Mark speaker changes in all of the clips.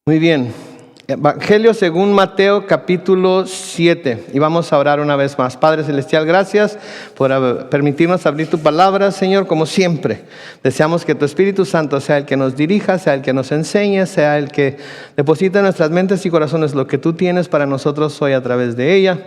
Speaker 1: Muy bien, Evangelio según Mateo capítulo 7, y vamos a orar una vez más. Padre Celestial, gracias por permitirnos abrir tu palabra, Señor, como siempre. Deseamos que tu Espíritu Santo sea el que nos dirija, sea el que nos enseñe, sea el que deposita en nuestras mentes y corazones lo que tú tienes para nosotros hoy a través de ella,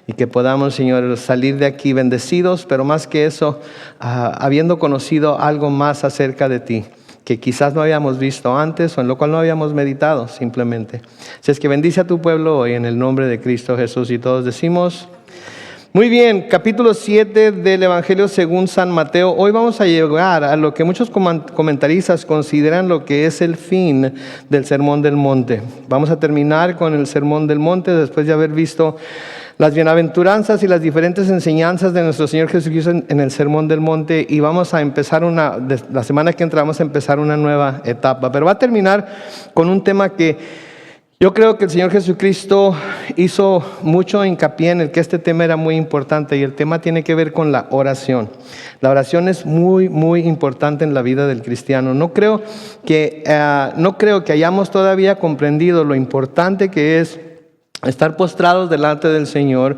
Speaker 1: y que podamos, Señor, salir de aquí bendecidos, pero más que eso, habiendo conocido algo más acerca de ti, que quizás no habíamos visto antes o en lo cual no habíamos meditado simplemente. Así es que bendice a tu pueblo hoy en el nombre de Cristo Jesús, y todos decimos, muy bien, capítulo 7 del Evangelio según San Mateo. Hoy vamos a llegar a lo que muchos comentaristas consideran lo que es el fin del Sermón del Monte. Vamos a terminar con el Sermón del Monte después de haber visto las bienaventuranzas y las diferentes enseñanzas de nuestro Señor Jesucristo en el Sermón del Monte, y vamos a empezar la semana que entra vamos a empezar una nueva etapa, pero va a terminar con un tema que yo creo que el Señor Jesucristo hizo mucho hincapié en el que este tema era muy importante, y el tema tiene que ver con la oración. La oración es muy, muy importante en la vida del cristiano. No creo que hayamos todavía comprendido lo importante que es estar postrados delante del Señor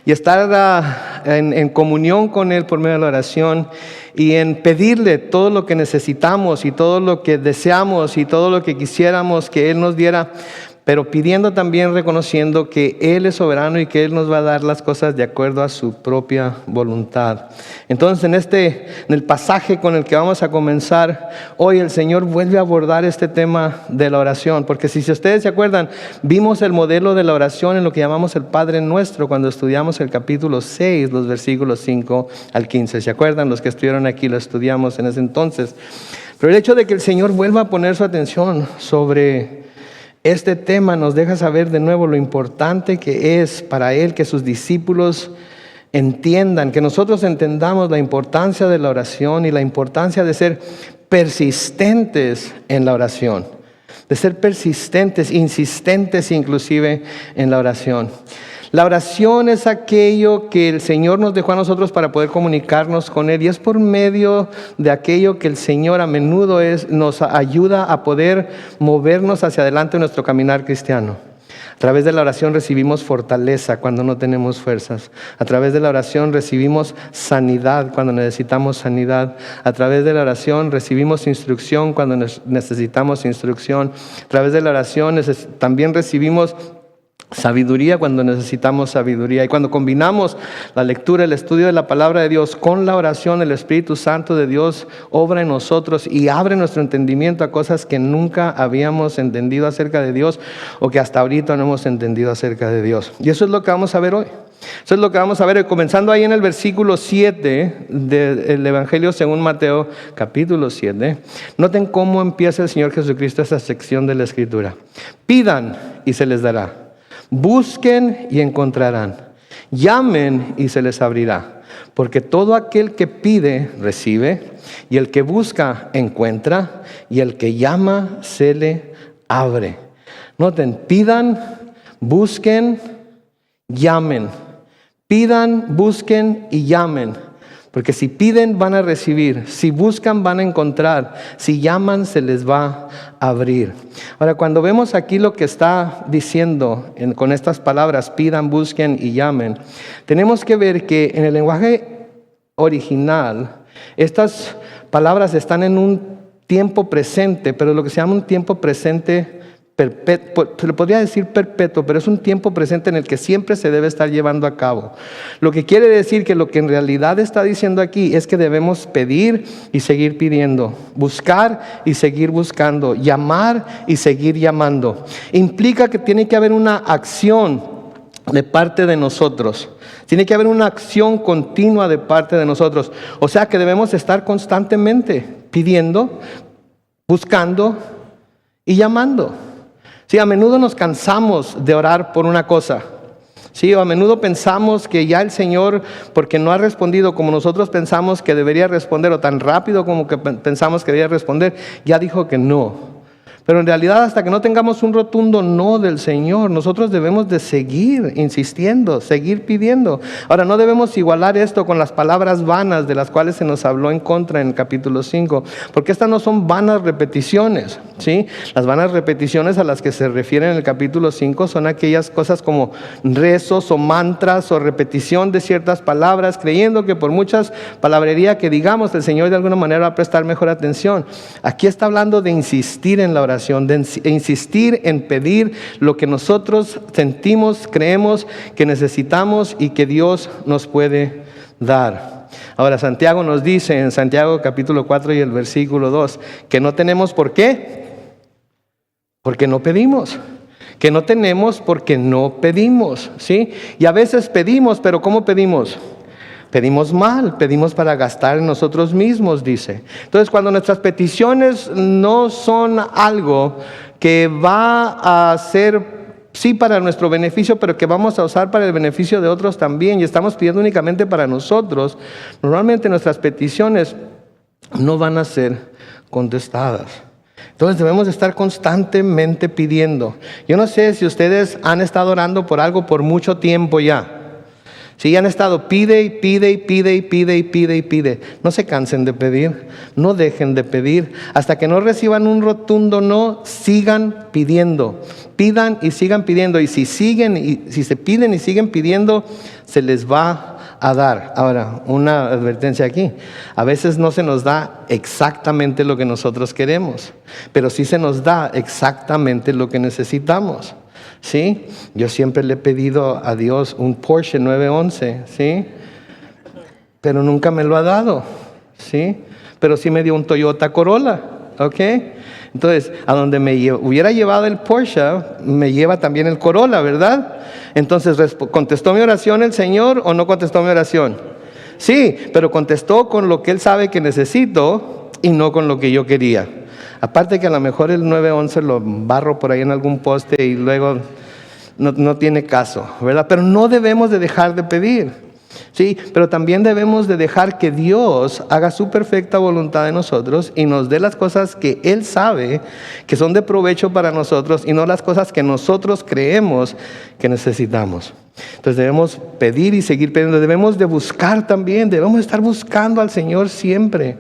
Speaker 1: y estar en comunión con Él por medio de la oración, y en pedirle todo lo que necesitamos y todo lo que deseamos y todo lo que quisiéramos que Él nos diera, pero pidiendo también, reconociendo que Él es soberano y que Él nos va a dar las cosas de acuerdo a su propia voluntad. Entonces, en el pasaje con el que vamos a comenzar hoy, el Señor vuelve a abordar este tema de la oración, porque si ustedes se acuerdan, vimos el modelo de la oración en lo que llamamos el Padre Nuestro cuando estudiamos el capítulo 6, los versículos 5 al 15. ¿Se acuerdan? Los que estuvieron aquí lo estudiamos en ese entonces. Pero el hecho de que el Señor vuelva a poner su atención sobre este tema nos deja saber de nuevo lo importante que es para Él que sus discípulos entiendan, que nosotros entendamos la importancia de la oración y la importancia de ser persistentes en la oración, de ser persistentes, insistentes inclusive en la oración. La oración es aquello que el Señor nos dejó a nosotros para poder comunicarnos con Él, y es por medio de aquello que el Señor a menudo nos ayuda a poder movernos hacia adelante en nuestro caminar cristiano. A través de la oración recibimos fortaleza cuando no tenemos fuerzas. A través de la oración recibimos sanidad cuando necesitamos sanidad. A través de la oración recibimos instrucción cuando necesitamos instrucción. A través de la oración también recibimos sabiduría cuando necesitamos sabiduría. Y cuando combinamos la lectura, el estudio de la palabra de Dios con la oración, el Espíritu Santo de Dios obra en nosotros y abre nuestro entendimiento a cosas que nunca habíamos entendido acerca de Dios, o que hasta ahorita no hemos entendido acerca de Dios. Y eso es lo que vamos a ver hoy. Eso es lo que vamos a ver, comenzando ahí en el versículo 7 del Evangelio según Mateo, capítulo 7. Noten cómo empieza el Señor Jesucristo esta sección de la Escritura. Pidan y se les dará. Busquen y encontrarán. Llamen y se les abrirá. Porque todo aquel que pide, recibe. Y el que busca, encuentra. Y el que llama, se le abre. Noten, pidan, busquen, llamen. Pidan, busquen y llamen. Porque si piden van a recibir, si buscan van a encontrar, si llaman se les va a abrir. Ahora, cuando vemos aquí lo que está diciendo con estas palabras, pidan, busquen y llamen, tenemos que ver que en el lenguaje original estas palabras están en un tiempo presente, pero lo que se llama un tiempo presente perpetuo, se le podría decir perpetuo, pero es un tiempo presente en el que siempre se debe estar llevando a cabo. Lo que quiere decir que lo que en realidad está diciendo aquí es que debemos pedir y seguir pidiendo, buscar y seguir buscando, llamar y seguir llamando. Implica que tiene que haber una acción de parte de nosotros. Tiene que haber una acción continua de parte de nosotros. O sea que debemos estar constantemente pidiendo, buscando y llamando. Sí, a menudo nos cansamos de orar por una cosa. Sí, a menudo pensamos que ya el Señor, porque no ha respondido como nosotros pensamos que debería responder, o tan rápido como que pensamos que debería responder, ya dijo que no. Pero en realidad, hasta que no tengamos un rotundo no del Señor, nosotros debemos de seguir insistiendo, seguir pidiendo. Ahora, no debemos igualar esto con las palabras vanas de las cuales se nos habló en contra en el capítulo 5, porque estas no son vanas repeticiones. ¿sí? Las vanas repeticiones a las que se refiere en el capítulo 5 son aquellas cosas como rezos o mantras o repetición de ciertas palabras, creyendo que por muchas palabrería que digamos, el Señor de alguna manera va a prestar mejor atención. Aquí está hablando de insistir en la oración, de insistir en pedir lo que nosotros sentimos, creemos que necesitamos y que Dios nos puede dar. Ahora, Santiago nos dice en Santiago capítulo 4 y el versículo 2, que no tenemos por qué, porque no pedimos. Que no tenemos porque no pedimos, ¿sí? Y a veces pedimos, pero ¿cómo pedimos? Pedimos mal, pedimos para gastar en nosotros mismos, dice. Entonces, cuando nuestras peticiones no son algo que va a ser sí para nuestro beneficio, pero que vamos a usar para el beneficio de otros también, y estamos pidiendo únicamente para nosotros, normalmente nuestras peticiones no van a ser contestadas. Entonces debemos estar constantemente pidiendo. Yo no sé si ustedes han estado orando por algo por mucho tiempo ya. Si han estado pide y pide y pide y pide y pide y pide, no se cansen de pedir, no dejen de pedir. Hasta que no reciban un rotundo no, sigan pidiendo. Pidan y sigan pidiendo. Y si se piden y siguen pidiendo, se les va a dar. Ahora, una advertencia aquí. A veces no se nos da exactamente lo que nosotros queremos, pero sí se nos da exactamente lo que necesitamos. ¿Sí? Yo siempre le he pedido a Dios un Porsche 911, ¿sí? Pero nunca me lo ha dado, ¿sí? Pero sí me dio un Toyota Corolla, ¿ok? Entonces, a donde me hubiera llevado el Porsche, me lleva también el Corolla, ¿verdad? Entonces, ¿contestó mi oración el Señor o no contestó mi oración? Sí, pero contestó con lo que Él sabe que necesito y no con lo que yo quería. Aparte que a lo mejor el 911 lo barro por ahí en algún poste y luego no tiene caso, ¿verdad? Pero no debemos de dejar de pedir, ¿sí? Pero también debemos de dejar que Dios haga su perfecta voluntad en nosotros y nos dé las cosas que Él sabe que son de provecho para nosotros y no las cosas que nosotros creemos que necesitamos. Entonces debemos pedir y seguir pidiendo, debemos de buscar también, debemos estar buscando al Señor siempre.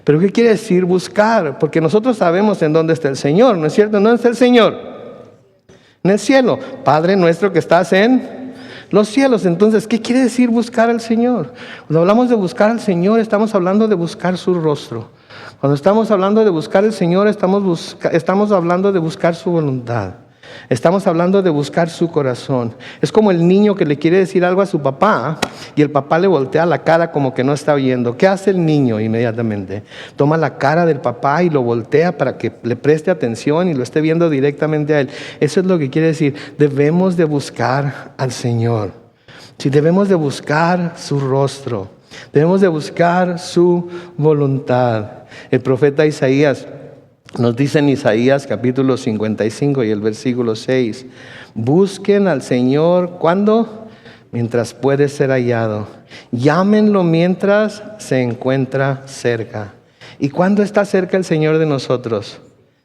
Speaker 1: ¿Pero qué quiere decir buscar? Porque nosotros sabemos en dónde está el Señor, ¿no es cierto? ¿Dónde está el Señor? En el cielo. Padre nuestro que estás en los cielos. Entonces, ¿qué quiere decir buscar al Señor? Cuando hablamos de buscar al Señor, estamos hablando de buscar su rostro. Cuando estamos hablando de buscar al Señor, estamos hablando de buscar su voluntad. Estamos hablando de buscar su corazón. Es como el niño que le quiere decir algo a su papá y el papá le voltea la cara como que no está oyendo. ¿Qué hace el niño inmediatamente? Toma la cara del papá y lo voltea para que le preste atención y lo esté viendo directamente a él. Eso es lo que quiere decir. Debemos de buscar al Señor. Sí, debemos de buscar su rostro. Debemos de buscar su voluntad. El profeta Isaías nos dice en Isaías capítulo 55 y el versículo 6, busquen al Señor, ¿cuándo? Mientras puede ser hallado. Llámenlo mientras se encuentra cerca. ¿Y cuándo está cerca el Señor de nosotros?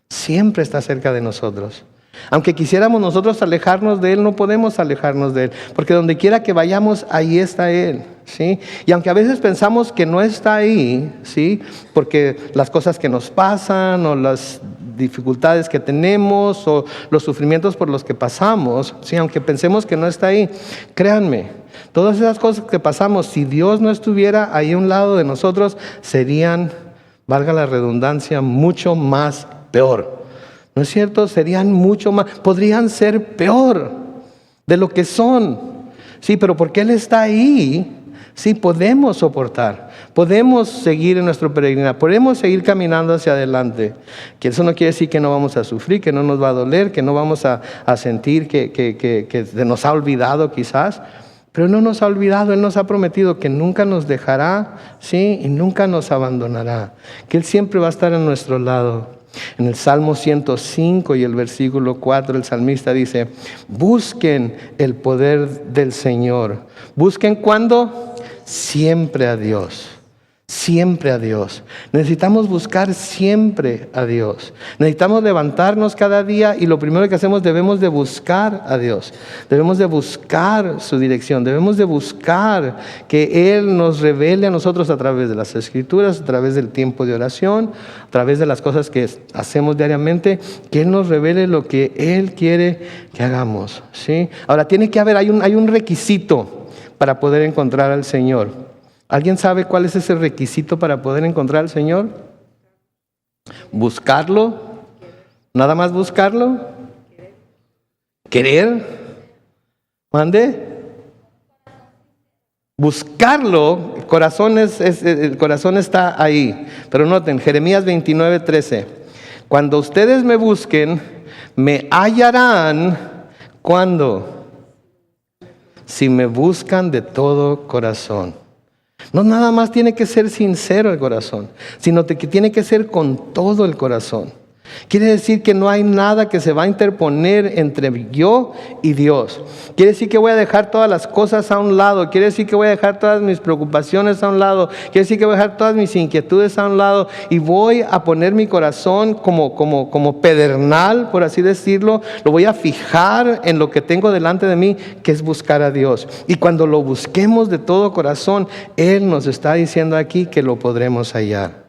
Speaker 1: Siempre está cerca de nosotros. Aunque quisiéramos nosotros alejarnos de Él, no podemos alejarnos de Él, porque donde quiera que vayamos, ahí está Él, ¿sí? Y aunque a veces pensamos que no está ahí, ¿sí? Porque las cosas que nos pasan o las dificultades que tenemos o los sufrimientos por los que pasamos, ¿sí? Aunque pensemos que no está ahí, créanme, todas esas cosas que pasamos, si Dios no estuviera ahí a un lado de nosotros, serían, valga la redundancia, mucho más peor. ¿No es cierto? Serían mucho más, podrían ser peor de lo que son. Sí, pero porque Él está ahí, sí, podemos soportar, podemos seguir en nuestro peregrinaje, podemos seguir caminando hacia adelante. Que eso no quiere decir que no vamos a sufrir, que no nos va a doler, que no vamos a sentir que se nos ha olvidado quizás. Pero no nos ha olvidado, Él nos ha prometido que nunca nos dejará, sí, y nunca nos abandonará. Que Él siempre va a estar a nuestro lado. En el Salmo 105 y el versículo 4, el salmista dice, busquen el poder del Señor. ¿Busquen cuándo? Siempre a Dios. siempre a Dios. Necesitamos buscar siempre a Dios. Necesitamos levantarnos cada día y lo primero que hacemos, debemos de buscar a Dios. Debemos de buscar su dirección. Debemos de buscar que Él nos revele a nosotros a través de las Escrituras, a través del tiempo de oración, a través de las cosas que hacemos diariamente, que Él nos revele lo que Él quiere que hagamos, ¿sí? Ahora, tiene que haber, hay un requisito para poder encontrar al Señor. ¿Alguien sabe cuál es ese requisito para poder encontrar al Señor? ¿Buscarlo? ¿Nada más buscarlo? ¿Querer? ¿Mande? Buscarlo, el corazón está ahí. Pero noten, Jeremías 29:13. Cuando ustedes me busquen, me hallarán. ¿Cuándo? Si me buscan de todo corazón. No nada más tiene que ser sincero el corazón, sino que tiene que ser con todo el corazón. Quiere decir que no hay nada que se va a interponer entre yo y Dios. Quiere decir que voy a dejar todas las cosas a un lado. Quiere decir que voy a dejar todas mis preocupaciones a un lado. Quiere decir que voy a dejar todas mis inquietudes a un lado. Y voy a poner mi corazón como pedernal, por así decirlo. Lo voy a fijar en lo que tengo delante de mí, que es buscar a Dios. Y cuando lo busquemos de todo corazón, Él nos está diciendo aquí que lo podremos hallar.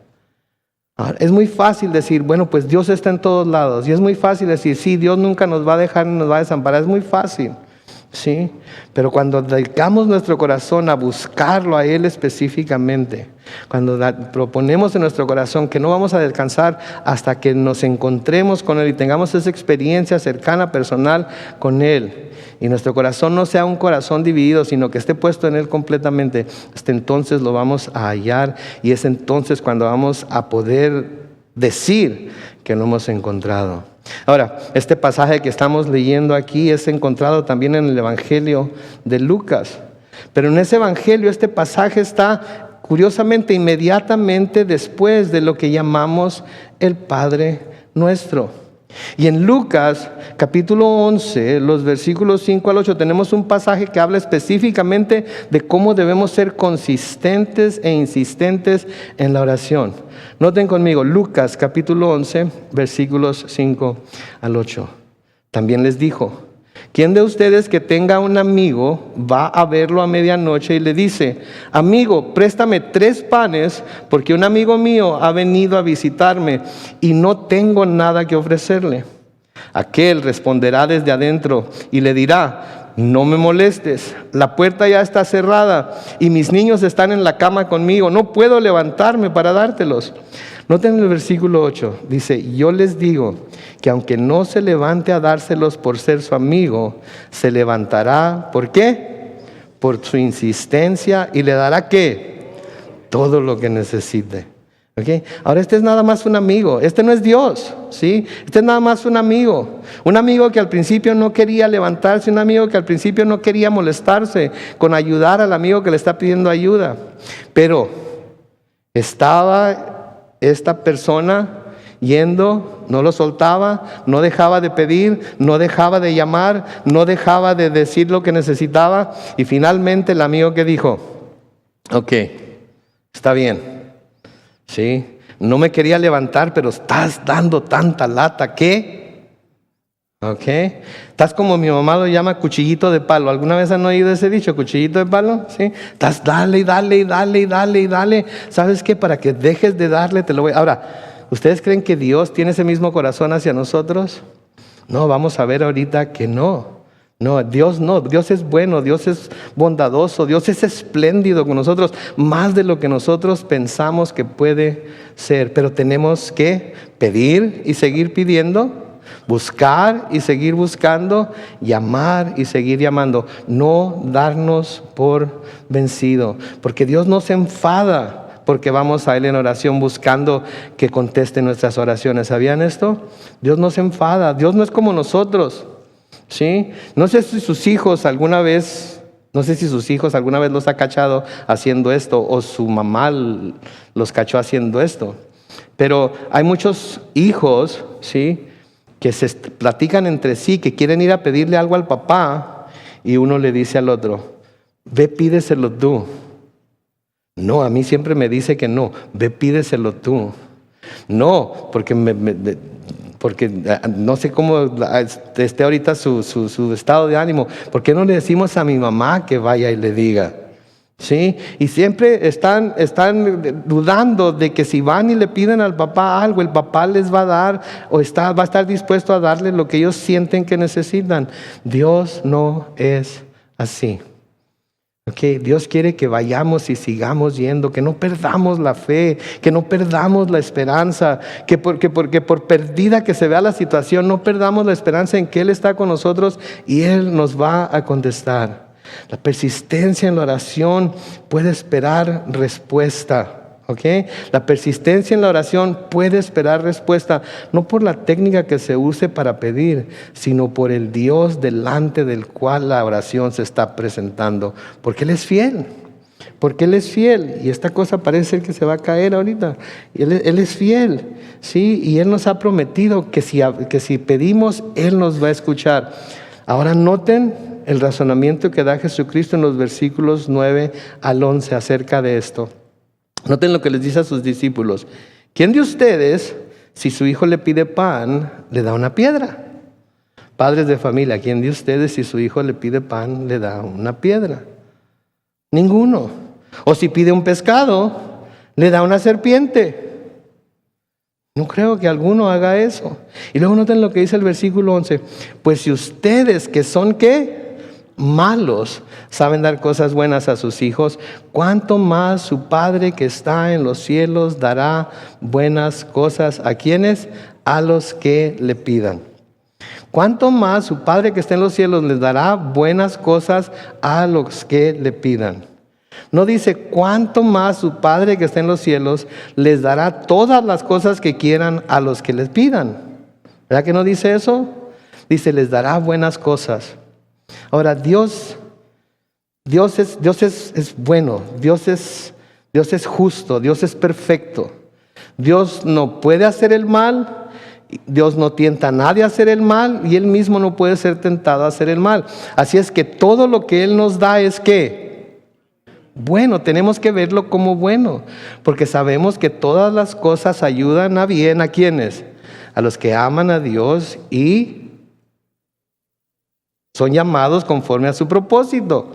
Speaker 1: Ahora, es muy fácil decir, bueno, pues Dios está en todos lados. Y es muy fácil decir, sí, Dios nunca nos va a dejar ni nos va a desamparar. Es muy fácil, ¿sí? Pero cuando dedicamos nuestro corazón a buscarlo a Él específicamente, cuando proponemos en nuestro corazón que no vamos a descansar hasta que nos encontremos con Él y tengamos esa experiencia cercana, personal con Él, y nuestro corazón no sea un corazón dividido, sino que esté puesto en Él completamente, hasta entonces lo vamos a hallar, y es entonces cuando vamos a poder decir que lo hemos encontrado. Ahora, este pasaje que estamos leyendo aquí es encontrado también en el Evangelio de Lucas, pero en ese Evangelio este pasaje está curiosamente inmediatamente después de lo que llamamos el Padre Nuestro. Y en Lucas capítulo 11, los versículos 5 al 8, tenemos un pasaje que habla específicamente de cómo debemos ser consistentes e insistentes en la oración. Noten conmigo, Lucas capítulo 11, versículos 5 al 8. También les dijo, ¿quién de ustedes que tenga un amigo va a verlo a medianoche y le dice, amigo, préstame 3 panes porque un amigo mío ha venido a visitarme y no tengo nada que ofrecerle? Aquel responderá desde adentro y le dirá, no me molestes, la puerta ya está cerrada y mis niños están en la cama conmigo, no puedo levantarme para dártelos. Noten el versículo 8, dice, yo les digo que aunque no se levante a dárselos por ser su amigo, se levantará, ¿por qué? Por su insistencia y le dará ¿qué? Todo lo que necesite. ¿Okay? Ahora este es nada más un amigo, este no es Dios, ¿sí? Este es nada más un amigo que al principio no quería levantarse, un amigo que al principio no quería molestarse con ayudar al amigo que le está pidiendo ayuda, pero estaba esta persona yendo, no lo soltaba, no dejaba de pedir, no dejaba de llamar, no dejaba de decir lo que necesitaba, y finalmente el amigo que dijo, ok, está bien. Sí, no me quería levantar, pero estás dando tanta lata que, ok, estás como mi mamá lo llama cuchillito de palo. ¿Alguna vez han oído ese dicho, cuchillito de palo? Sí, estás dale, dale, dale, dale, dale. ¿Sabes qué? Para que dejes de darle, te lo voy. Ahora, ¿ustedes creen que Dios tiene ese mismo corazón hacia nosotros? No, vamos a ver ahorita que no. No, Dios es bueno, Dios es bondadoso, Dios es espléndido con nosotros, más de lo que nosotros pensamos que puede ser. Pero tenemos que pedir y seguir pidiendo, buscar y seguir buscando, llamar y seguir llamando, no darnos por vencido, porque Dios no se enfada porque vamos a Él en oración buscando que conteste nuestras oraciones. ¿Sabían esto? Dios no se enfada, Dios no es como nosotros. ¿Sí? No sé si sus hijos alguna vez los ha cachado haciendo esto, o su mamá los cachó haciendo esto. Pero hay muchos hijos, ¿sí?, que se platican entre sí, que quieren ir a pedirle algo al papá, y uno le dice al otro, ve, pídeselo tú. No, a mí siempre me dice que no. Ve, pídeselo tú. No, porque porque no sé cómo esté ahorita su estado de ánimo. ¿Por qué no le decimos a mi mamá que vaya y le diga? ¿Sí? Y siempre están dudando de que si van y le piden al papá algo, el papá les va a dar o va a estar dispuesto a darle lo que ellos sienten que necesitan. Dios no es así. Okay, Dios quiere que vayamos y sigamos yendo, que no perdamos la fe, que no perdamos la esperanza, que porque por perdida que se vea la situación, no perdamos la esperanza en que Él está con nosotros y Él nos va a contestar. La persistencia en la oración puede esperar respuesta. ¿Okay? La persistencia en la oración puede esperar respuesta, no por la técnica que se use para pedir, sino por el Dios delante del cual la oración se está presentando, porque Él es fiel. Porque Él es fiel, y esta cosa parece ser que se va a caer ahorita. Él es fiel, ¿sí? Y Él nos ha prometido que si pedimos, Él nos va a escuchar. Ahora noten el razonamiento que da Jesucristo en los versículos 9 al 11 acerca de esto. Noten lo que les dice a sus discípulos. ¿Quién de ustedes, si su hijo le pide pan, le da una piedra? Padres de familia, ¿quién de ustedes, si su hijo le pide pan, le da una piedra? Ninguno. O si pide un pescado, le da una serpiente. No creo que alguno haga eso. Y luego noten lo que dice el versículo 11. Pues si ustedes que son, ¿qué? Malos, saben dar cosas buenas a sus hijos, ¿cuánto más su Padre que está en los cielos dará buenas cosas a quienes? A los que le pidan. ¿Cuánto más su Padre que está en los cielos les dará buenas cosas a los que le pidan? No dice cuánto más su Padre que está en los cielos les dará todas las cosas que quieran a los que les pidan. ¿Verdad que no dice eso? Dice, les dará buenas cosas. Ahora, Dios es bueno, Dios es justo, Dios es perfecto. Dios no puede hacer el mal, Dios no tienta a nadie a hacer el mal y Él mismo no puede ser tentado a hacer el mal. Así es que todo lo que Él nos da es ¿qué? Bueno, tenemos que verlo como bueno, porque sabemos que todas las cosas ayudan a bien. ¿A quiénes? A los que aman a Dios y son llamados conforme a su propósito.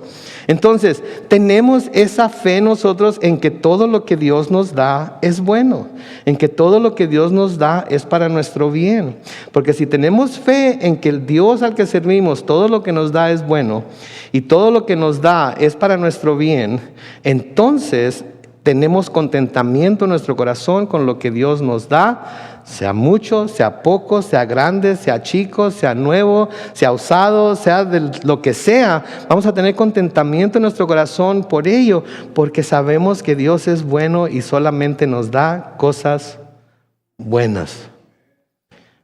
Speaker 1: Entonces, tenemos esa fe nosotros en que todo lo que Dios nos da es bueno, en que todo lo que Dios nos da es para nuestro bien. Porque si tenemos fe en que el Dios al que servimos, todo lo que nos da es bueno y todo lo que nos da es para nuestro bien, entonces tenemos contentamiento en nuestro corazón con lo que Dios nos da, sea mucho, sea poco, sea grande, sea chico, sea nuevo, sea usado, sea de lo que sea. Vamos a tener contentamiento en nuestro corazón por ello, porque sabemos que Dios es bueno y solamente nos da cosas buenas.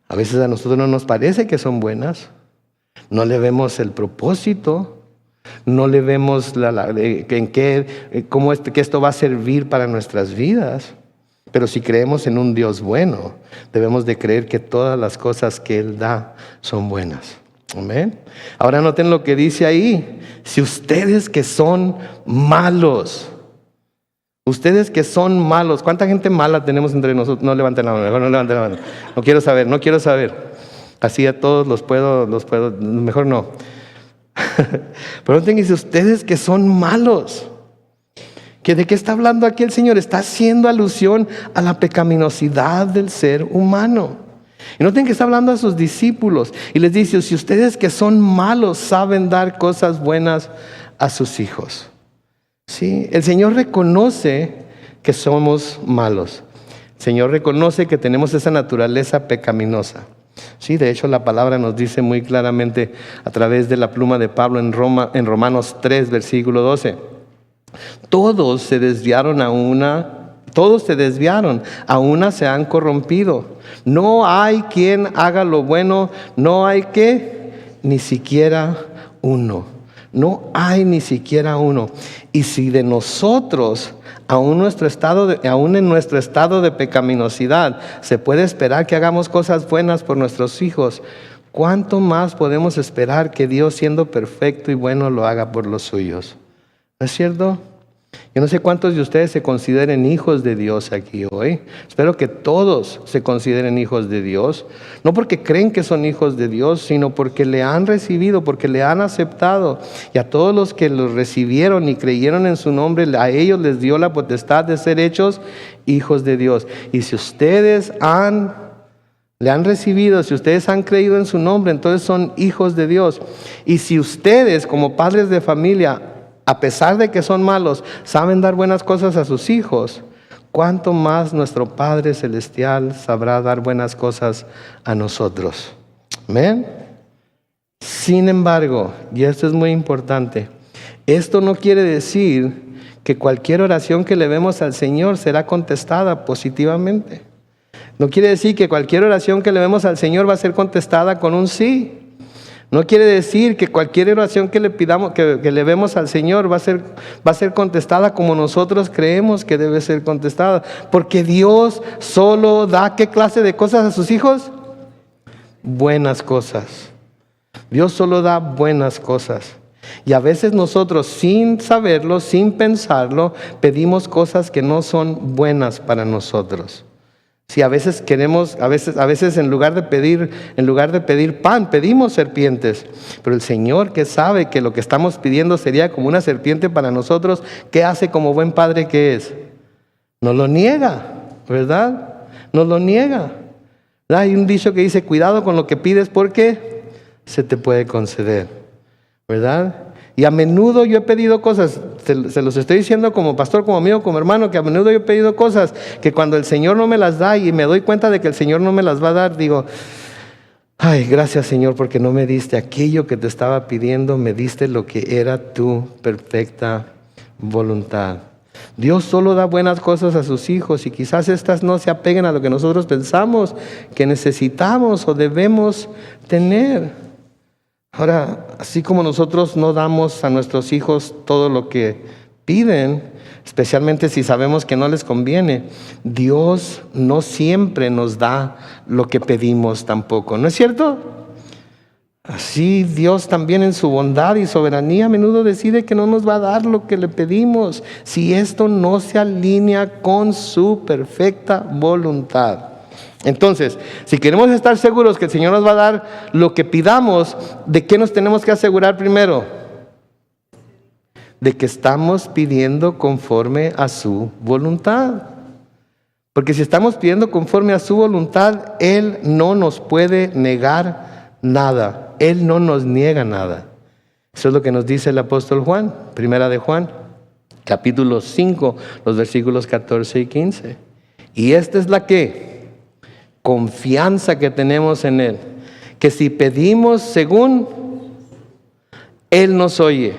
Speaker 1: A veces a nosotros no nos parece que son buenas, no le vemos el propósito. No le vemos que esto va a servir para nuestras vidas. Pero si creemos en un Dios bueno, debemos de creer que todas las cosas que Él da son buenas. Amén. Ahora noten lo que dice ahí. Si ustedes que son malos, ¿cuánta gente mala tenemos entre nosotros? No levanten la mano, mejor no levanten la mano. No quiero saber. Así a todos los puedo, mejor no. Pero noten, dice, ustedes que son malos. ¿De qué está hablando aquí el Señor? Está haciendo alusión a la pecaminosidad del ser humano. Y noten que está hablando a sus discípulos y les dice, si ustedes que son malos saben dar cosas buenas a sus hijos. ¿Sí? El Señor reconoce que somos malos. El Señor reconoce que tenemos esa naturaleza pecaminosa. Sí, de hecho la palabra nos dice muy claramente a través de la pluma de Pablo en Romanos 3, versículo 12. Todos se desviaron, a una se han corrompido. No hay quien haga lo bueno, no hay ni siquiera uno. No hay ni siquiera uno. Y si de nosotros, aún en nuestro estado de pecaminosidad, se puede esperar que hagamos cosas buenas por nuestros hijos, ¿cuánto más podemos esperar que Dios, siendo perfecto y bueno, lo haga por los suyos? ¿No es cierto? Yo no sé cuántos de ustedes se consideren hijos de Dios aquí hoy. Espero que todos se consideren hijos de Dios. No porque creen que son hijos de Dios, sino porque le han recibido, porque le han aceptado. Y a todos los que los recibieron y creyeron en su nombre, a ellos les dio la potestad de ser hechos hijos de Dios. Y si ustedes le han recibido, si ustedes han creído en su nombre, entonces son hijos de Dios. Y si ustedes, como padres de familia, a pesar de que son malos, saben dar buenas cosas a sus hijos, ¿cuánto más nuestro Padre Celestial sabrá dar buenas cosas a nosotros? ¿Amén? Sin embargo, y esto es muy importante, esto no quiere decir que cualquier oración que le demos al Señor será contestada positivamente. No quiere decir que cualquier oración que le demos al Señor va a ser contestada con un sí. No quiere decir que cualquier oración que le pidamos, que le demos al Señor va a ser contestada como nosotros creemos que debe ser contestada. Porque Dios solo da ¿qué clase de cosas a sus hijos? Buenas cosas. Dios solo da buenas cosas. Y a veces nosotros, sin saberlo, sin pensarlo, pedimos cosas que no son buenas para nosotros. Si a veces queremos, a veces en lugar de pedir pan, pedimos serpientes. Pero el Señor, que sabe que lo que estamos pidiendo sería como una serpiente para nosotros, ¿qué hace como buen padre que es? Nos lo niega, ¿verdad? Nos lo niega. Hay un dicho que dice, cuidado con lo que pides porque se te puede conceder, ¿verdad? Y a menudo yo he pedido cosas, se los estoy diciendo como pastor, como amigo, como hermano, que a menudo yo he pedido cosas que cuando el Señor no me las da y me doy cuenta de que el Señor no me las va a dar, digo, ay, gracias Señor, porque no me diste aquello que te estaba pidiendo, me diste lo que era tu perfecta voluntad. Dios solo da buenas cosas a sus hijos y quizás estas no se apeguen a lo que nosotros pensamos que necesitamos o debemos tener. Ahora, así como nosotros no damos a nuestros hijos todo lo que piden, especialmente si sabemos que no les conviene, Dios no siempre nos da lo que pedimos tampoco, ¿no es cierto? Así Dios también en su bondad y soberanía a menudo decide que no nos va a dar lo que le pedimos si esto no se alinea con su perfecta voluntad. Entonces, si queremos estar seguros que el Señor nos va a dar lo que pidamos, ¿de qué nos tenemos que asegurar primero? De que estamos pidiendo conforme a su voluntad. Porque si estamos pidiendo conforme a su voluntad, Él no nos puede negar nada. Él no nos niega nada. Eso es lo que nos dice el apóstol Juan, primera de Juan, capítulo 5, los versículos 14 y 15. Y esta es la confianza que tenemos en Él, que si pedimos según Él nos oye,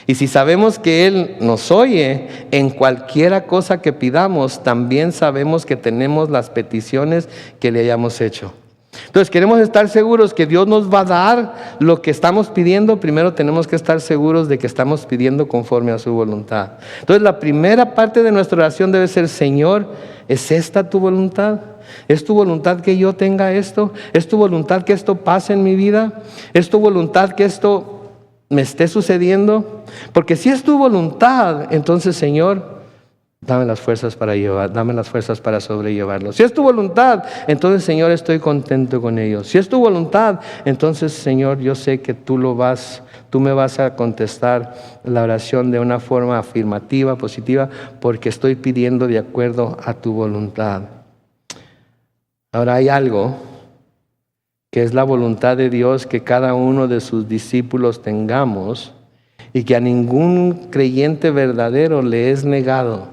Speaker 1: y si sabemos que Él nos oye en cualquiera cosa que pidamos, también sabemos que tenemos las peticiones que le hayamos hecho. Entonces, queremos estar seguros que Dios nos va a dar lo que estamos pidiendo. Primero tenemos que estar seguros de que estamos pidiendo conforme a su voluntad. Entonces, la primera parte de nuestra oración debe ser: Señor, ¿es esta tu voluntad? ¿Es tu voluntad que yo tenga esto? ¿Es tu voluntad que esto pase en mi vida? ¿Es tu voluntad que esto me esté sucediendo? Porque si es tu voluntad, entonces, Señor, dame las fuerzas para sobrellevarlo. Si es tu voluntad, entonces, Señor, estoy contento con ello. Si es tu voluntad, entonces, Señor, yo sé que tú me vas a contestar la oración de una forma afirmativa, positiva, porque estoy pidiendo de acuerdo a tu voluntad. Ahora hay algo que es la voluntad de Dios que cada uno de sus discípulos tengamos y que a ningún creyente verdadero le es negado.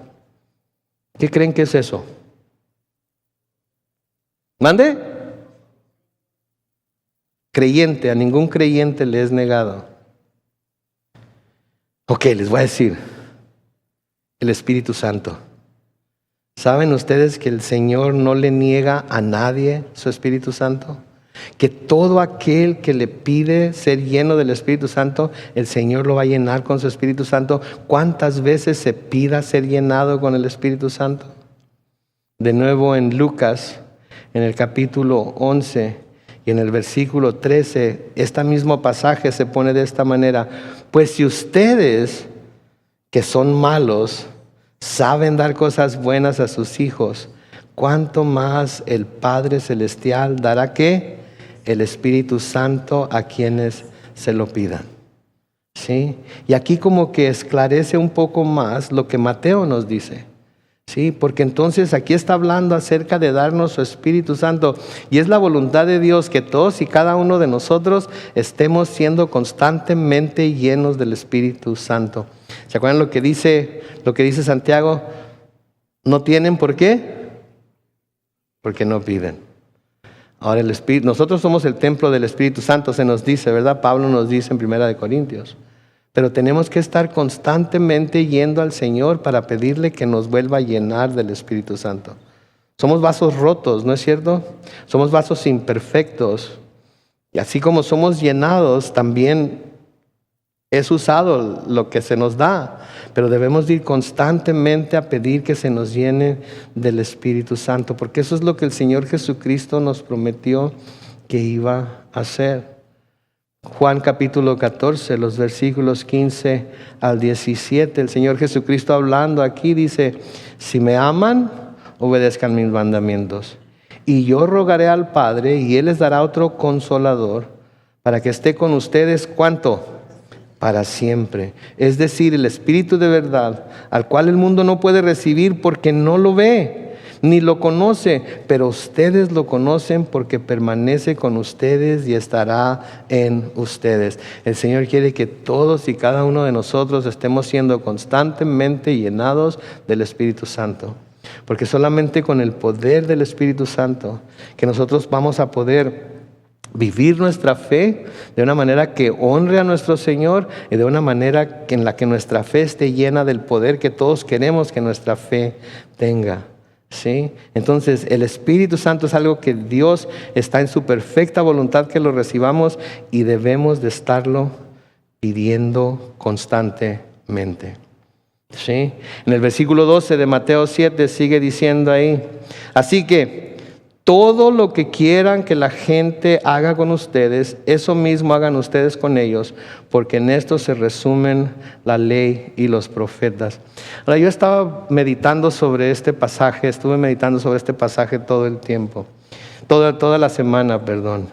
Speaker 1: ¿Qué creen que es eso? ¿Mande? Creyente, a ningún creyente le es negado. Ok, les voy a decir, el Espíritu Santo. ¿Saben ustedes que el Señor no le niega a nadie su Espíritu Santo? Que todo aquel que le pide ser lleno del Espíritu Santo, el Señor lo va a llenar con su Espíritu Santo. ¿Cuántas veces se pida ser llenado con el Espíritu Santo? De nuevo en Lucas, en el capítulo 11 y en el versículo 13, este mismo pasaje se pone de esta manera: pues si ustedes, que son malos saben dar cosas buenas a sus hijos, ¿cuánto más el Padre Celestial dará qué? El Espíritu Santo a quienes se lo pidan. ¿Sí? Y aquí como que esclarece un poco más lo que Mateo nos dice. Sí, porque entonces aquí está hablando acerca de darnos su Espíritu Santo, y es la voluntad de Dios que todos y cada uno de nosotros estemos siendo constantemente llenos del Espíritu Santo. ¿Se acuerdan lo que dice Santiago? ¿No tienen por qué? Porque no piden. Ahora nosotros somos el templo del Espíritu Santo, se nos dice, ¿verdad? Pablo nos dice en 1 Corintios. Pero tenemos que estar constantemente yendo al Señor para pedirle que nos vuelva a llenar del Espíritu Santo. Somos vasos rotos, ¿no es cierto? Somos vasos imperfectos. Y así como somos llenados, también es usado lo que se nos da. Pero debemos ir constantemente a pedir que se nos llene del Espíritu Santo, porque eso es lo que el Señor Jesucristo nos prometió que iba a hacer. Juan capítulo 14, los versículos 15 al 17, el Señor Jesucristo hablando aquí dice: si me aman, obedezcan mis mandamientos. Y yo rogaré al Padre, y Él les dará otro consolador, para que esté con ustedes, ¿cuánto? Para siempre. Es decir, el Espíritu de verdad, al cual el mundo no puede recibir porque no lo ve ni lo conoce, pero ustedes lo conocen porque permanece con ustedes y estará en ustedes. El Señor quiere que todos y cada uno de nosotros estemos siendo constantemente llenados del Espíritu Santo, porque solamente con el poder del Espíritu Santo que nosotros vamos a poder vivir nuestra fe de una manera que honre a nuestro Señor, y de una manera en la que nuestra fe esté llena del poder que todos queremos que nuestra fe tenga. ¿Sí? Entonces el Espíritu Santo es algo que Dios está en su perfecta voluntad que lo recibamos, y debemos de estarlo pidiendo constantemente. ¿Sí? En el versículo 12 de Mateo 7 sigue diciendo ahí: así que todo lo que quieran que la gente haga con ustedes, eso mismo hagan ustedes con ellos, porque en esto se resumen la ley y los profetas. Ahora, yo estaba meditando sobre este pasaje, estuve meditando sobre este pasaje todo el tiempo, toda la semana, perdón.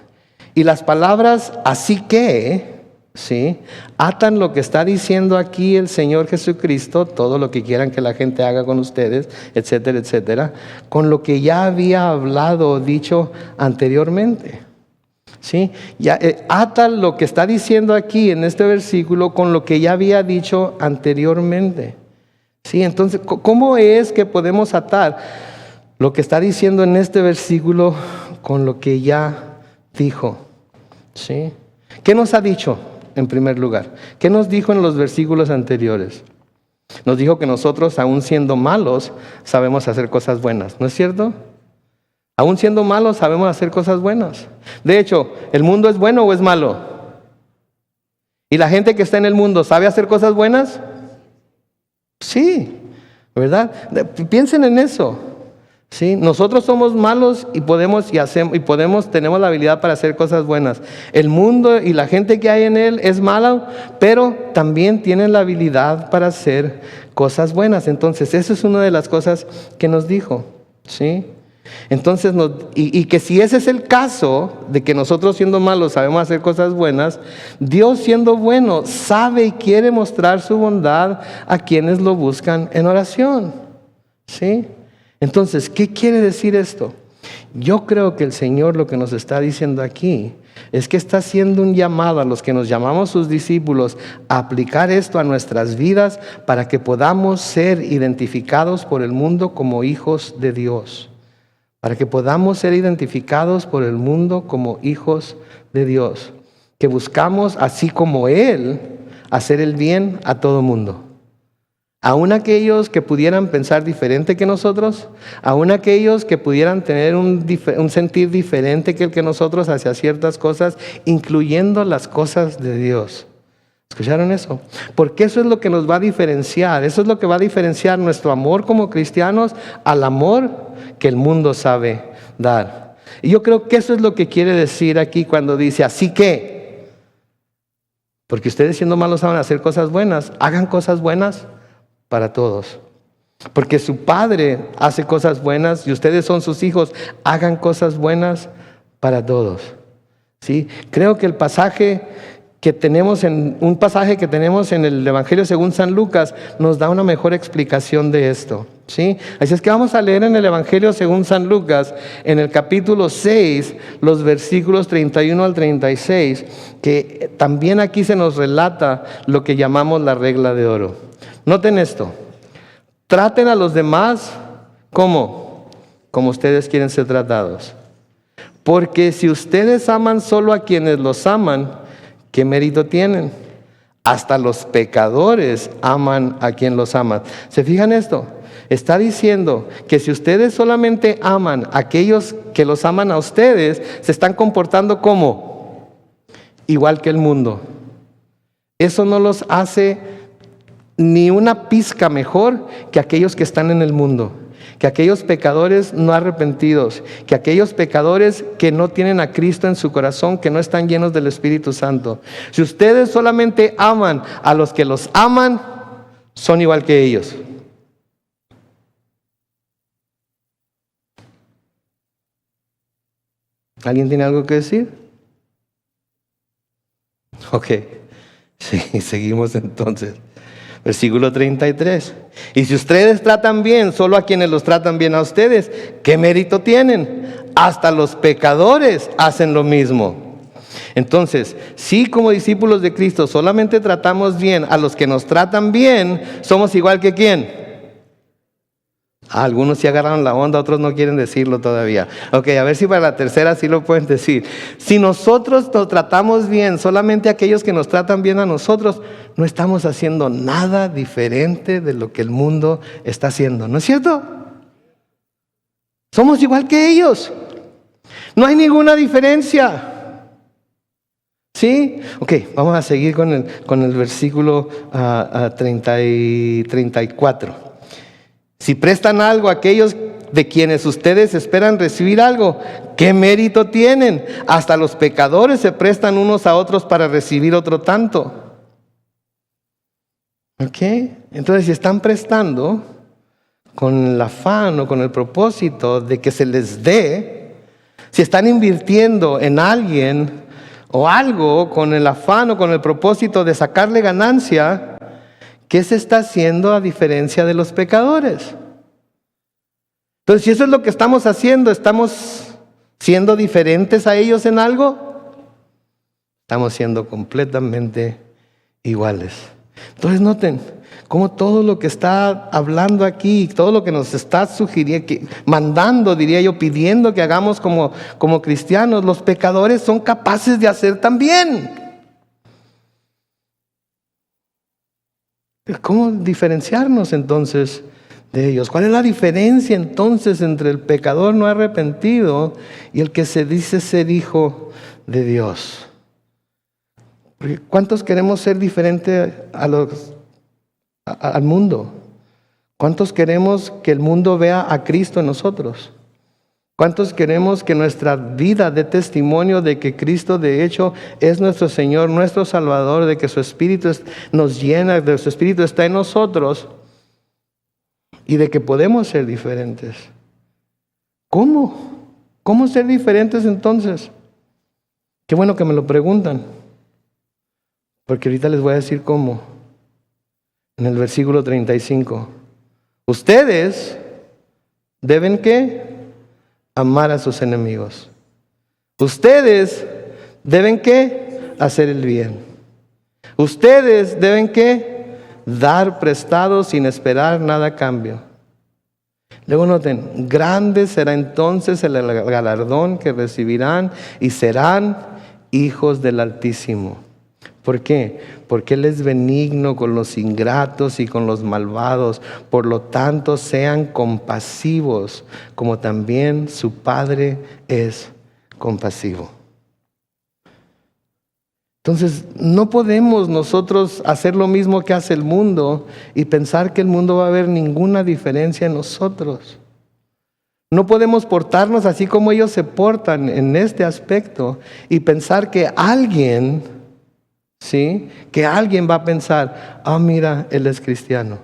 Speaker 1: Y las palabras así que, ¿sí?, atan lo que está diciendo aquí el Señor Jesucristo, todo lo que quieran que la gente haga con ustedes, etcétera, etcétera, con lo que ya había hablado o dicho anteriormente. ¿Sí? Ya, ata lo que está diciendo aquí en este versículo con lo que ya había dicho anteriormente. ¿Sí? Entonces, ¿cómo es que podemos atar lo que está diciendo en este versículo con lo que ya dijo? ¿Sí? ¿Qué nos ha dicho? En primer lugar, ¿qué nos dijo en los versículos anteriores? Nos dijo que nosotros, aún siendo malos, sabemos hacer cosas buenas, ¿no es cierto? Aún siendo malos, sabemos hacer cosas buenas. De hecho, ¿el mundo es bueno o es malo? ¿Y la gente que está en el mundo sabe hacer cosas buenas? Sí, ¿verdad? Piensen en eso. ¿Sí? Nosotros somos malos y tenemos la habilidad para hacer cosas buenas. El mundo y la gente que hay en él es mala, pero también tienen la habilidad para hacer cosas buenas. Entonces, eso es una de las cosas que nos dijo. ¿Sí? Entonces, y que si ese es el caso, de que nosotros siendo malos sabemos hacer cosas buenas, Dios siendo bueno sabe y quiere mostrar su bondad a quienes lo buscan en oración. ¿Sí? Entonces, ¿qué quiere decir esto? Yo creo que el Señor lo que nos está diciendo aquí es que está haciendo un llamado a los que nos llamamos sus discípulos a aplicar esto a nuestras vidas para que podamos ser identificados por el mundo como hijos de Dios. Para que podamos ser identificados por el mundo como hijos de Dios. Que buscamos, así como Él, hacer el bien a todo mundo. Aún aquellos que pudieran pensar diferente que nosotros, aún aquellos que pudieran tener un sentir diferente que el que nosotros hacia ciertas cosas, incluyendo las cosas de Dios. ¿Escucharon eso? Porque eso es lo que nos va a diferenciar, eso es lo que va a diferenciar nuestro amor como cristianos al amor que el mundo sabe dar. Y yo creo que eso es lo que quiere decir aquí cuando dice, así que, porque ustedes siendo malos saben hacer cosas buenas, hagan cosas buenas para todos. Porque su Padre hace cosas buenas y ustedes son sus hijos, hagan cosas buenas para todos. ¿Sí? Creo que un pasaje que tenemos en el Evangelio según San Lucas nos da una mejor explicación de esto. ¿Sí? Así es que vamos a leer en el Evangelio según San Lucas, en el capítulo 6, los versículos 31 al 36, que también aquí se nos relata lo que llamamos la regla de oro. Noten esto: traten a los demás como ustedes quieren ser tratados. Porque si ustedes aman solo a quienes los aman, ¿qué mérito tienen? Hasta los pecadores aman a quien los ama. ¿Se fijan esto? Está diciendo que si ustedes solamente aman a aquellos que los aman a ustedes, se están comportando como igual que el mundo. Eso no los hace ni una pizca mejor que aquellos que están en el mundo, que aquellos pecadores no arrepentidos, que aquellos pecadores que no tienen a Cristo en su corazón, que no están llenos del Espíritu Santo. Si ustedes solamente aman a los que los aman, son igual que ellos. ¿Alguien tiene algo que decir? Ok, sí, seguimos entonces. Versículo 33. Y si ustedes tratan bien solo a quienes los tratan bien a ustedes, ¿qué mérito tienen? Hasta los pecadores hacen lo mismo. Entonces, si como discípulos de Cristo solamente tratamos bien a los que nos tratan bien, somos igual que ¿quién? Algunos sí agarraron la onda, otros no quieren decirlo todavía. Ok, a ver si para la tercera sí lo pueden decir. Si nosotros nos tratamos bien, solamente aquellos que nos tratan bien a nosotros, no estamos haciendo nada diferente de lo que el mundo está haciendo, ¿no es cierto? Somos igual que ellos. No hay ninguna diferencia. ¿Sí? Ok, vamos a seguir con el versículo 34. Si prestan algo a aquellos de quienes ustedes esperan recibir algo, ¿qué mérito tienen? Hasta los pecadores se prestan unos a otros para recibir otro tanto. ¿Ok? Entonces, si están prestando con el afán o con el propósito de que se les dé, si están invirtiendo en alguien o algo con el afán o con el propósito de sacarle ganancia, ¿qué se está haciendo a diferencia de los pecadores? Entonces, si eso es lo que estamos haciendo, ¿estamos siendo diferentes a ellos en algo? Estamos siendo completamente iguales. Entonces, noten cómo todo lo que está hablando aquí, todo lo que nos está sugiriendo, mandando, diría yo, pidiendo que hagamos como cristianos, los pecadores son capaces de hacer también. ¿Cómo diferenciarnos entonces de ellos? ¿Cuál es la diferencia entonces entre el pecador no arrepentido y el que se dice ser hijo de Dios? Porque ¿cuántos queremos ser diferentes al mundo? ¿Cuántos queremos que el mundo vea a Cristo en nosotros? ¿Cuántos queremos que nuestra vida dé testimonio de que Cristo de hecho es nuestro Señor, nuestro Salvador, de que su Espíritu nos llena, de que su Espíritu está en nosotros y de que podemos ser diferentes? ¿Cómo? ¿Cómo ser diferentes entonces? Qué bueno que me lo preguntan, porque ahorita les voy a decir cómo. En el versículo 35. Ustedes deben ¿qué? Amar a sus enemigos. Ustedes deben ¿qué? Hacer el bien. Ustedes deben ¿qué? Dar prestado sin esperar nada a cambio. Luego noten, grande será entonces el galardón que recibirán y serán hijos del Altísimo. ¿Por qué? Porque Él es benigno con los ingratos y con los malvados. Por lo tanto, sean compasivos, como también su Padre es compasivo. Entonces, no podemos nosotros hacer lo mismo que hace el mundo y pensar que el mundo va a ver ninguna diferencia en nosotros. No podemos portarnos así como ellos se portan en este aspecto y pensar que alguien, ¿sí? Que alguien va a pensar, mira, él es cristiano.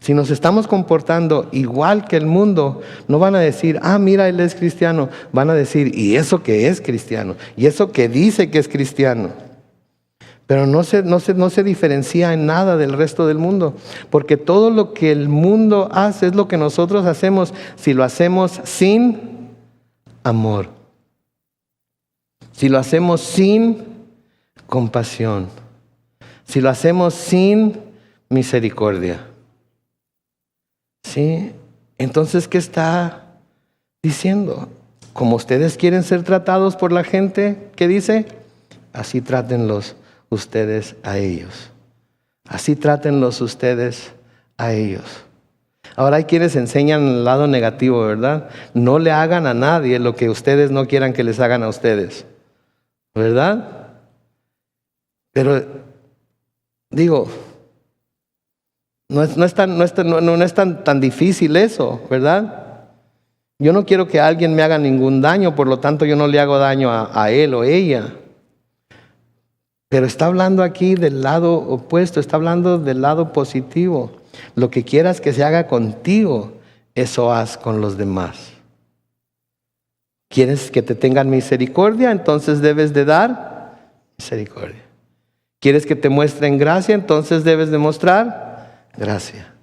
Speaker 1: Si nos estamos comportando igual que el mundo, no van a decir, ah, mira, él es cristiano. Van a decir, ¿y eso que es cristiano? ¿Y eso que dice que es cristiano? Pero no se diferencia en nada del resto del mundo. Porque todo lo que el mundo hace es lo que nosotros hacemos si lo hacemos sin amor. Si lo hacemos sin compasión. Si lo hacemos sin misericordia. ¿Sí? Entonces, ¿qué está diciendo? Como ustedes quieren ser tratados por la gente, ¿qué dice? Así trátenlos ustedes a ellos. Así trátenlos ustedes a ellos. Ahora hay quienes enseñan el lado negativo, ¿verdad? No le hagan a nadie lo que ustedes no quieran que les hagan a ustedes. ¿Verdad? Pero, digo, no es tan difícil eso, ¿verdad? Yo no quiero que alguien me haga ningún daño, por lo tanto yo no le hago daño a él o ella. Pero está hablando aquí del lado opuesto, está hablando del lado positivo. Lo que quieras que se haga contigo, eso haz con los demás. ¿Quieres que te tengan misericordia? Entonces debes de dar misericordia. ¿Quieres que te muestren gracia? Entonces debes de mostrar gracia.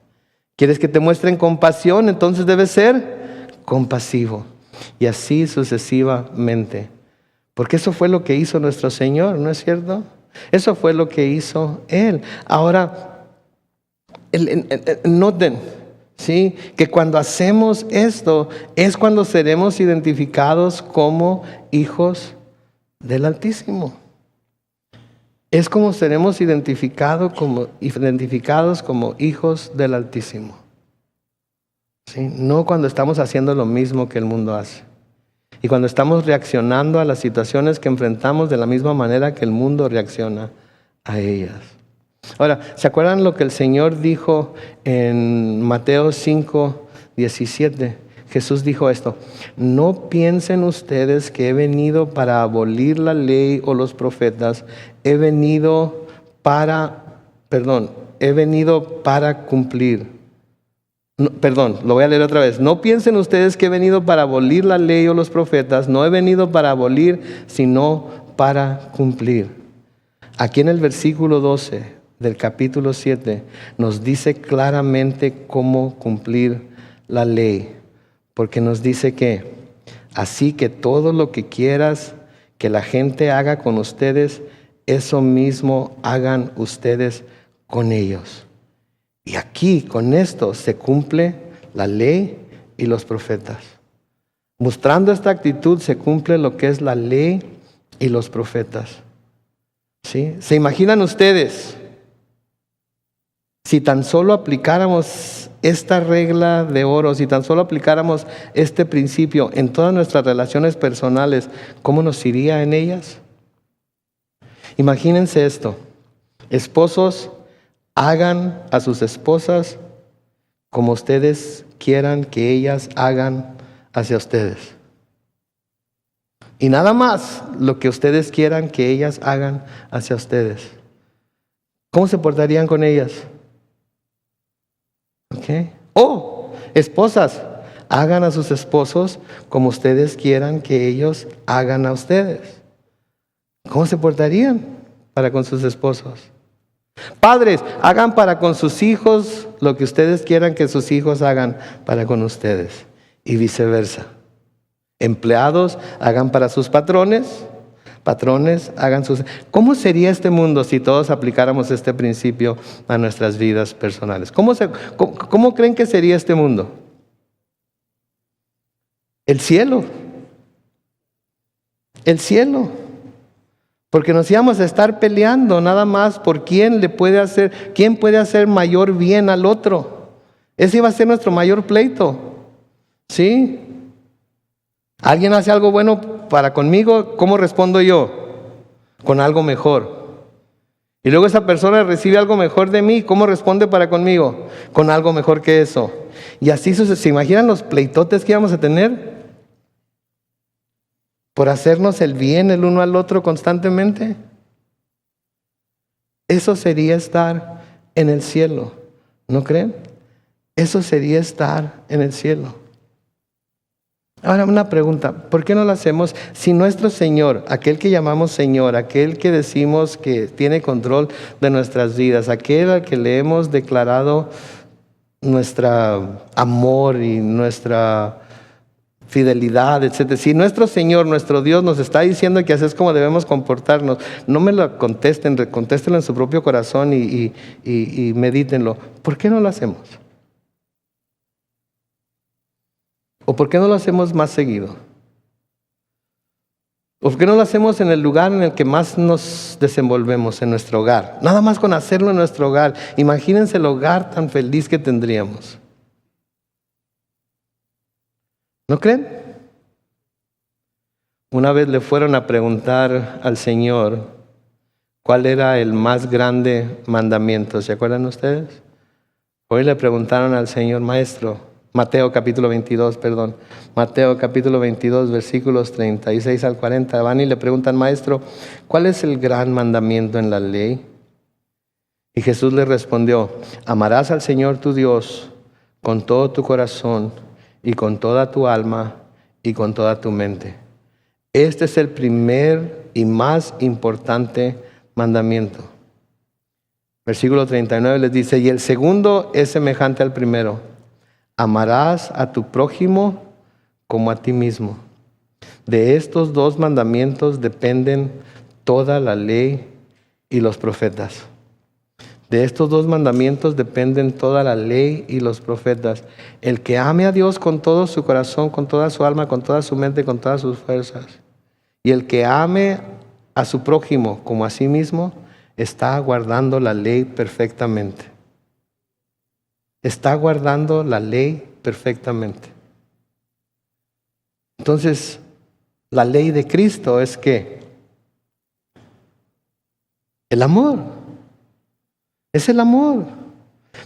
Speaker 1: ¿Quieres que te muestren compasión? Entonces debes ser compasivo. Y así sucesivamente. Porque eso fue lo que hizo nuestro Señor, ¿no es cierto? Eso fue lo que hizo Él. Ahora, noten, ¿sí?, que cuando hacemos esto es cuando seremos identificados como hijos del Altísimo. Es como seremos identificados como hijos del Altísimo. ¿Sí? No cuando estamos haciendo lo mismo que el mundo hace. Y cuando estamos reaccionando a las situaciones que enfrentamos de la misma manera que el mundo reacciona a ellas. Ahora, ¿se acuerdan lo que el Señor dijo en Mateo 5:17? Jesús dijo esto: no piensen ustedes que he venido para abolir la ley o los profetas. He venido para cumplir. Lo voy a leer otra vez. No piensen ustedes que he venido para abolir la ley o los profetas. No he venido para abolir, sino para cumplir. Aquí en el versículo 12 del capítulo 7 nos dice claramente cómo cumplir la ley. Porque nos dice que así que todo lo que quieras que la gente haga con ustedes, eso mismo hagan ustedes con ellos. Y aquí, con esto, se cumple la ley y los profetas. Mostrando esta actitud, se cumple lo que es la ley y los profetas. ¿Sí? ¿Se imaginan ustedes si tan solo aplicáramos esta regla de oro, si tan solo aplicáramos este principio en todas nuestras relaciones personales, cómo nos iría en ellas? Imagínense esto: esposos, hagan a sus esposas como ustedes quieran que ellas hagan hacia ustedes. Y nada más lo que ustedes quieran que ellas hagan hacia ustedes. ¿Cómo se portarían con ellas? ¿Okay? O esposas, hagan a sus esposos como ustedes quieran que ellos hagan a ustedes. ¿Cómo se portarían para con sus esposos? Padres, hagan para con sus hijos lo que ustedes quieran que sus hijos hagan para con ustedes. Y viceversa. Empleados, hagan para sus patrones. Patrones, hagan sus... ¿Cómo sería este mundo si todos aplicáramos este principio a nuestras vidas personales? ¿Cómo creen que sería este mundo? El cielo. El cielo. Porque nos íbamos a estar peleando nada más por quién puede hacer mayor bien al otro. Ese iba a ser nuestro mayor pleito. ¿Sí? Alguien hace algo bueno para conmigo, ¿cómo respondo yo? Con algo mejor. Y luego esa persona recibe algo mejor de mí, ¿cómo responde para conmigo? Con algo mejor que eso. Y así ¿se imaginan los pleitotes que íbamos a tener? Por hacernos el bien el uno al otro constantemente. Eso sería estar en el cielo, ¿no creen? Eso sería estar en el cielo. Ahora una pregunta, ¿por qué no lo hacemos si nuestro Señor, aquel que llamamos Señor, aquel que decimos que tiene control de nuestras vidas, aquel al que le hemos declarado nuestro amor y nuestra fidelidad, etcétera? Si nuestro Señor, nuestro Dios nos está diciendo que así es como debemos comportarnos, no me lo contesten, contéstenlo en su propio corazón y medítenlo. ¿Por qué no lo hacemos? ¿O por qué no lo hacemos más seguido? ¿O por qué no lo hacemos en el lugar en el que más nos desenvolvemos, en nuestro hogar? Nada más con hacerlo en nuestro hogar. Imagínense el hogar tan feliz que tendríamos. ¿No creen? Una vez le fueron a preguntar al Señor cuál era el más grande mandamiento. ¿Se acuerdan ustedes? Hoy le preguntaron al Señor, Maestro, Mateo capítulo 22, versículos 36 al 40. Van y le preguntan, Maestro, ¿cuál es el gran mandamiento en la ley? Y Jesús le respondió, amarás al Señor tu Dios con todo tu corazón y con toda tu alma y con toda tu mente. Este es el primer y más importante mandamiento. Versículo 39 les dice, y el segundo es semejante al primero. Amarás a tu prójimo como a ti mismo. De estos dos mandamientos dependen toda la ley y los profetas. De estos dos mandamientos dependen toda la ley y los profetas. El que ame a Dios con todo su corazón, con toda su alma, con toda su mente, con todas sus fuerzas. Y el que ame a su prójimo como a sí mismo, está guardando la ley perfectamente. Está guardando la ley perfectamente. Entonces, la ley de Cristo es ¿qué? El amor. Es el amor.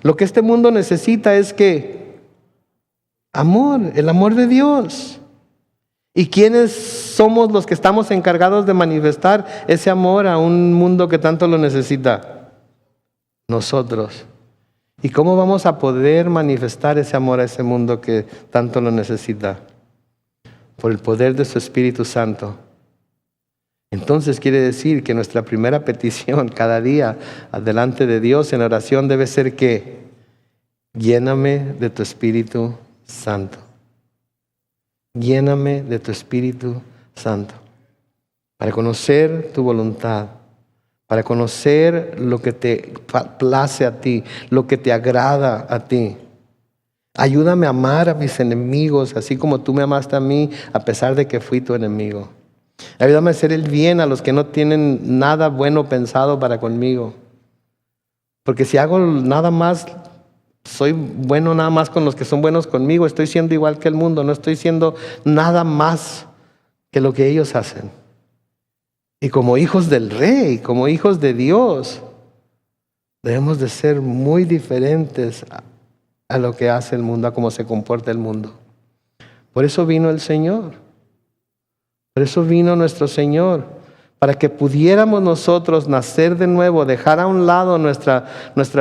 Speaker 1: Lo que este mundo necesita es ¿qué? Amor, el amor de Dios. ¿Y quiénes somos los que estamos encargados de manifestar ese amor a un mundo que tanto lo necesita? Nosotros. ¿Y cómo vamos a poder manifestar ese amor a ese mundo que tanto lo necesita? Por el poder de su Espíritu Santo. Entonces quiere decir que nuestra primera petición cada día delante de Dios en oración debe ser que lléname de tu Espíritu Santo. Lléname de tu Espíritu Santo. Para conocer tu voluntad. Para conocer lo que te place a ti, lo que te agrada a ti. Ayúdame a amar a mis enemigos, así como tú me amaste a mí, a pesar de que fui tu enemigo. Ayúdame a hacer el bien a los que no tienen nada bueno pensado para conmigo. Porque si hago nada más, soy bueno nada más con los que son buenos conmigo, estoy siendo igual que el mundo, no estoy siendo nada más que lo que ellos hacen. Y como hijos del Rey, como hijos de Dios, debemos de ser muy diferentes a lo que hace el mundo, a cómo se comporta el mundo. Por eso vino el Señor. Por eso vino nuestro Señor. Para que pudiéramos nosotros nacer de nuevo, dejar a un lado nuestra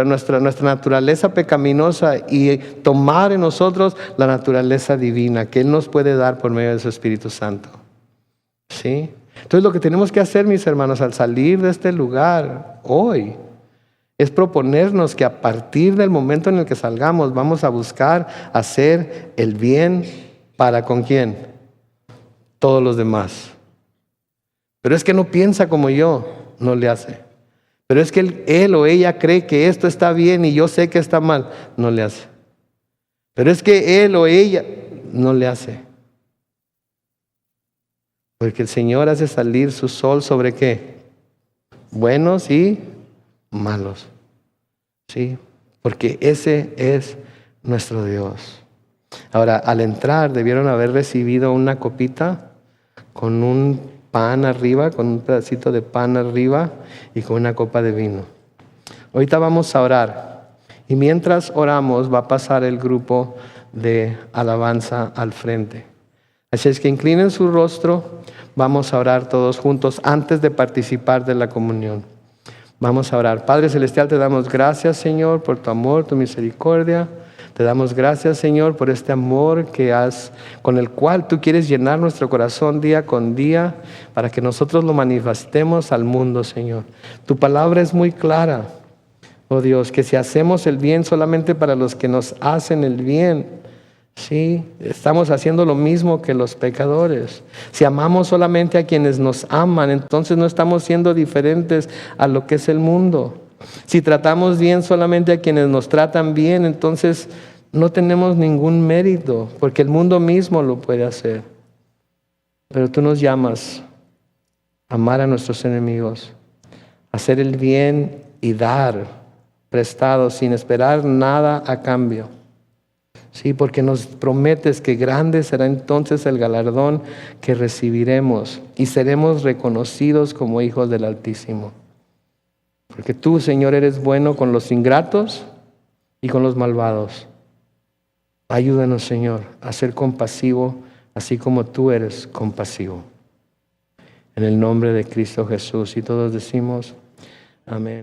Speaker 1: naturaleza pecaminosa y tomar en nosotros la naturaleza divina que Él nos puede dar por medio de su Espíritu Santo. ¿Sí? Entonces lo que tenemos que hacer, mis hermanos, al salir de este lugar hoy, es proponernos que a partir del momento en el que salgamos, vamos a buscar hacer el bien para ¿con quién? Todos los demás. Pero es que no piensa como yo, no le hace. Pero es que él o ella cree que esto está bien y yo sé que está mal, no le hace. Pero es que él o ella no le hace. Porque el Señor hace salir su sol sobre ¿qué? Buenos y malos. ¿Sí? Porque ese es nuestro Dios. Ahora, al entrar debieron haber recibido una copita con un pan arriba, con un pedacito de pan arriba y con una copa de vino. Ahorita vamos a orar. Y mientras oramos va a pasar el grupo de alabanza al frente. Así es que inclinen su rostro, vamos a orar todos juntos antes de participar de la comunión. Vamos a orar. Padre Celestial, te damos gracias, Señor, por tu amor, tu misericordia. Te damos gracias, Señor, por este amor con el cual tú quieres llenar nuestro corazón día con día para que nosotros lo manifestemos al mundo, Señor. Tu palabra es muy clara, oh Dios, que si hacemos el bien solamente para los que nos hacen el bien, sí, estamos haciendo lo mismo que los pecadores. Si amamos solamente a quienes nos aman, entonces no estamos siendo diferentes a lo que es el mundo. Si tratamos bien solamente a quienes nos tratan bien, entonces no tenemos ningún mérito, porque el mundo mismo lo puede hacer. Pero tú nos llamas a amar a nuestros enemigos, a hacer el bien y dar prestado sin esperar nada a cambio. Sí, porque nos prometes que grande será entonces el galardón que recibiremos y seremos reconocidos como hijos del Altísimo. Porque tú, Señor, eres bueno con los ingratos y con los malvados. Ayúdanos, Señor, a ser compasivo, así como tú eres compasivo. En el nombre de Cristo Jesús. Y todos decimos, amén.